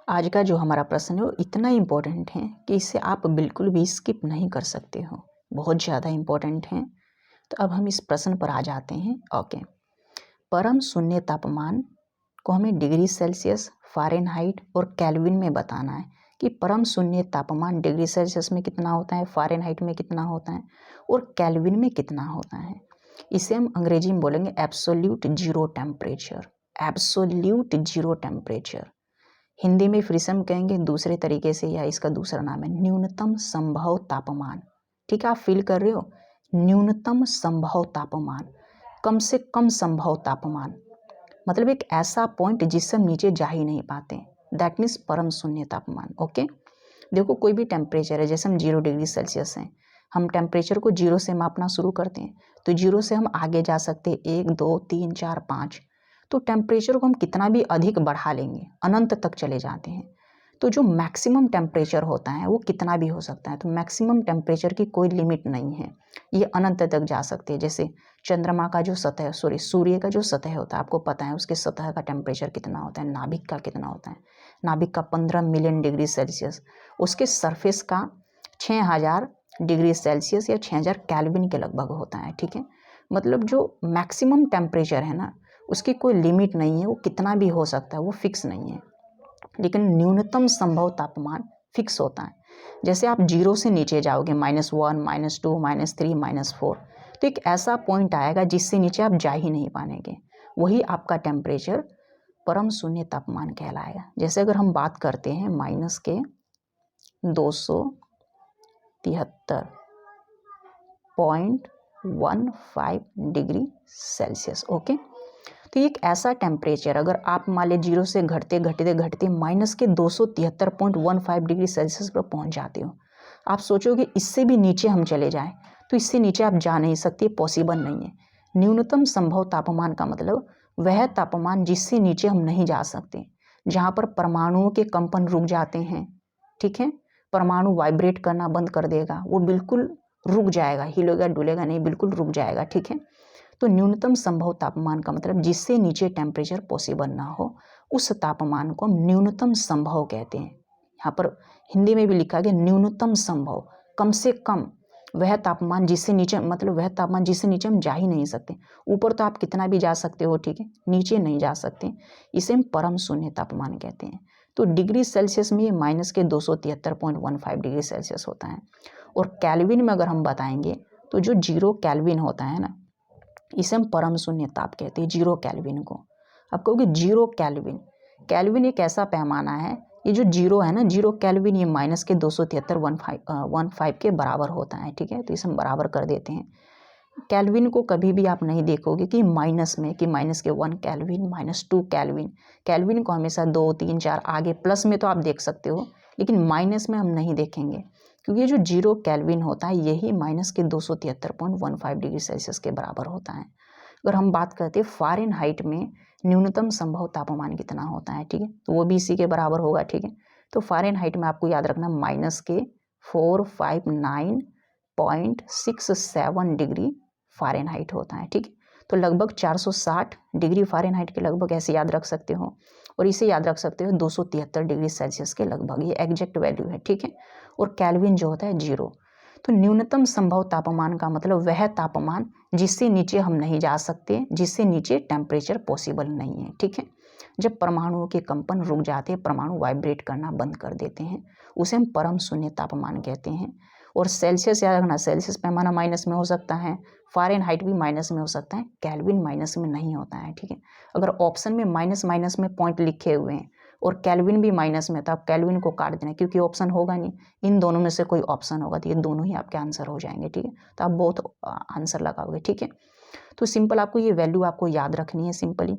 आज का जो हमारा प्रश्न है वो इतना इम्पोर्टेंट है कि इसे आप बिल्कुल भी स्किप नहीं कर सकते हो, बहुत ज़्यादा इम्पोर्टेंट है। तो अब हम इस प्रश्न पर आ जाते हैं। ओके, परम शून्य तापमान को हमें डिग्री सेल्सियस, फ़ारेनहाइट और केल्विन में बताना है कि परम शून्य तापमान डिग्री सेल्सियस में कितना होता है, फ़ारेनहाइट में कितना होता है और केल्विन में कितना होता है। इसे हम अंग्रेजी में बोलेंगे absolute zero temperature. Absolute zero temperature Hindi में फिर से हम कहेंगे दूसरे तरीके से, या इसका दूसरा नाम है न्यूनतम संभव तापमान। ठीक है, आप फील कर रहे हो, न्यूनतम संभव तापमान, कम से कम संभव तापमान, मतलब एक ऐसा पॉइंट जिससे हम नीचे जा ही नहीं पाते, दैट मीन्स परम शून्य तापमान। ओके, देखो कोई भी टेम्परेचर है, जैसे हम 0 डिग्री सेल्सियस हैं, हम टेम्परेचर को 0 से मापना शुरू करते हैं तो 0 से हम आगे जा सकते हैं 1 2 3 4 5, तो टेम्परेचर को हम कितना भी अधिक बढ़ा लेंगे अनंत तक चले जाते हैं। तो जो मैक्सिमम टेम्परेचर होता है वो कितना भी हो सकता है, तो मैक्सिमम टेम्परेचर की कोई लिमिट नहीं है, ये अनंत तक जा सकते हैं। जैसे चंद्रमा का जो सतह, सूर्य का जो सतह होता है, आपको पता है उसके सतह का टेम्परेचर कितना होता है, नाभिक का कितना होता है, नाभिक का 15 मिलियन डिग्री सेल्सियस, उसके सरफेस का 6000 डिग्री सेल्सियस या 6000 केल्विन के लगभग होता है। ठीक है, मतलब जो मैक्सिमम टेम्परेचर है ना, उसकी कोई लिमिट नहीं है, वो कितना भी हो सकता है, वो फिक्स नहीं है। लेकिन न्यूनतम संभव तापमान फिक्स होता है। जैसे आप 0 से नीचे जाओगे, -1 -2 -3 -4, तो एक ऐसा पॉइंट आएगा जिससे नीचे आप जा ही नहीं पाएंगे, वही आपका टेम्परेचर परम शून्य तापमान कहलाएगा। जैसे अगर हम बात करते हैं माइनस के 273.15 डिग्री सेल्सियस। ओके, तो एक ऐसा टेम्परेचर अगर आप मान लें 0 से घटते घटते घटते माइनस के 273.15 डिग्री सेल्सियस पर पहुंच जाते हो, आप सोचोगे इससे भी नीचे हम चले जाएं, तो इससे नीचे आप जा नहीं सकते, पॉसिबल नहीं है। न्यूनतम संभव तापमान का मतलब वह तापमान जिससे नीचे हम नहीं जा सकते, जहाँ पर परमाणुओं के कंपन रुक जाते हैं। ठीक है, परमाणु वाइब्रेट करना बंद कर देगा, वो बिल्कुल रुक जाएगा, हिलेगा डुलेगा नहीं, बिल्कुल रुक जाएगा। ठीक है, तो न्यूनतम संभव तापमान का मतलब जिससे नीचे टेम्परेचर पॉसिबल ना हो, उस तापमान को हम न्यूनतम संभव कहते हैं। यहाँ पर हिंदी में भी लिखा गया न्यूनतम संभव, कम से कम वह तापमान जिससे नीचे, मतलब वह तापमान जिससे नीचे हम जा ही नहीं सकते। ऊपर तो आप कितना भी जा सकते हो, ठीक है, नीचे नहीं जा सकते, इसे हम परम शून्य तापमान कहते हैं। तो डिग्री सेल्सियस में ये माइनस के 273.15 डिग्री सेल्सियस होता है। और केल्विन में अगर हम बताएंगे तो जो 0 केल्विन होता है ना, इसे हम परम शून्य ताप कहते हैं, 0 केल्विन को। आप कहोगे 0 केल्विन, केल्विन एक ऐसा पैमाना है, ये जो 0 है ना, 0 केल्विन, ये माइनस के 273.15 के बराबर होता है। ठीक है, तो इसे हम बराबर कर देते हैं। केल्विन को कभी भी आप नहीं देखोगे कि माइनस में, कि माइनस के 1 केल्विन, -2 केल्विन। केल्विन को हमेशा 2 3 4 आगे प्लस में तो आप देख सकते हो, लेकिन माइनस में हम नहीं देखेंगे, क्योंकि ये जो 0 केल्विन होता है यही माइनस के 273.15 डिग्री सेल्सियस के बराबर होता है। अगर हम बात करते हैं फ़ारेनहाइट में न्यूनतम संभव तापमान कितना होता है, ठीक है, तो वो भी इसी के बराबर होगा। ठीक है, तो फ़ारेनहाइट में आपको याद रखना माइनस के 459.67 डिग्री फ़ारेनहाइट होता है। ठीक है, तो लगभग 460 डिग्री फ़ारेनहाइट के लगभग ऐसे याद रख सकते हो, और इसे याद रख सकते हो 273 डिग्री सेल्सियस के लगभग, ये एग्जैक्ट वैल्यू है। ठीक है, और केल्विन जो होता है 0। तो न्यूनतम संभव तापमान का मतलब वह तापमान जिससे नीचे हम नहीं जा सकते, जिससे नीचे टेम्परेचर पॉसिबल नहीं है। ठीक है, जब परमाणुओं के कंपन रुक जाते हैं, परमाणु वाइब्रेट करना बंद कर देते हैं, उसे हम परम शून्य तापमान कहते हैं। और सेल्सियस याद रखना, सेल्सियस पैमाना माइनस में हो सकता है, फ़ारेनहाइट भी माइनस में हो सकता है, केल्विन माइनस में नहीं होता है। ठीक है, अगर ऑप्शन में माइनस माइनस में पॉइंट लिखे हुए हैं और केल्विन भी माइनस में, तो आप केल्विन को काट देना, क्योंकि ऑप्शन होगा नहीं, इन दोनों में से कोई ऑप्शन होगा, तो ये दोनों ही आपके आंसर हो जाएंगे। ठीक है, तो आप बहुत आंसर लगाओगे। ठीक है, तो सिंपल आपको ये वैल्यू आपको याद रखनी है सिंपली।